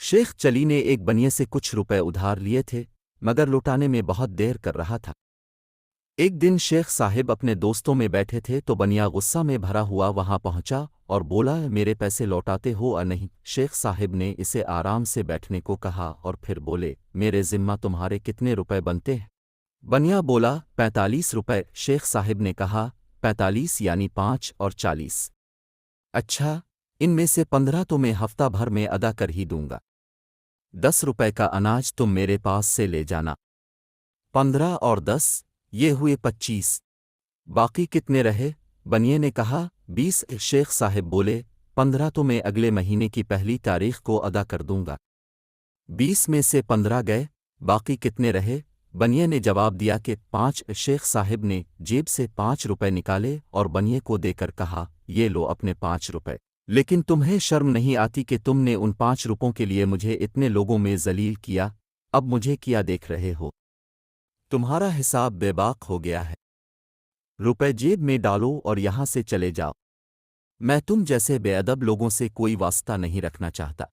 شیخ چلی نے ایک بنیے سے کچھ روپے ادھار لیے تھے مگر لوٹانے میں بہت دیر کر رہا تھا۔ ایک دن شیخ صاحب اپنے دوستوں میں بیٹھے تھے تو بنیا غصہ میں بھرا ہوا وہاں پہنچا اور بولا، میرے پیسے لوٹاتے ہو یا نہیں؟ شیخ صاحب نے اسے آرام سے بیٹھنے کو کہا اور پھر بولے، میرے ذمہ تمہارے کتنے روپے بنتے ہیں؟ بنیا بولا، 45 روپے۔ شیخ صاحب نے کہا، 45 یعنی 5 اور 40؟ اچھا، ان میں سے 15 تو میں ہفتہ بھر میں ادا کر ہی دوں گا۔ 10 روپے کا اناج تم میرے پاس سے لے جانا۔ 15 اور 10 یہ ہوئے 25۔ باقی کتنے رہے؟ بنیے نے کہا، 20۔ شیخ صاحب بولے، 15 تو میں اگلے مہینے کی پہلی تاریخ کو ادا کر دوں گا۔ 20 میں سے 15 گئے، باقی کتنے رہے؟ بنیے نے جواب دیا کہ 5۔ شیخ صاحب نے جیب سے 5 روپے نکالے اور بنیے کو دے کر کہا، یہ لو اپنے 5 روپے۔ لیکن تمہیں شرم نہیں آتی کہ تم نے ان 5 روپوں کے لیے مجھے اتنے لوگوں میں ذلیل کیا؟ اب مجھے کیا دیکھ رہے ہو؟ تمہارا حساب بے باک ہو گیا ہے۔ روپے جیب میں ڈالو اور یہاں سے چلے جاؤ۔ میں تم جیسے بے ادب لوگوں سے کوئی واسطہ نہیں رکھنا چاہتا۔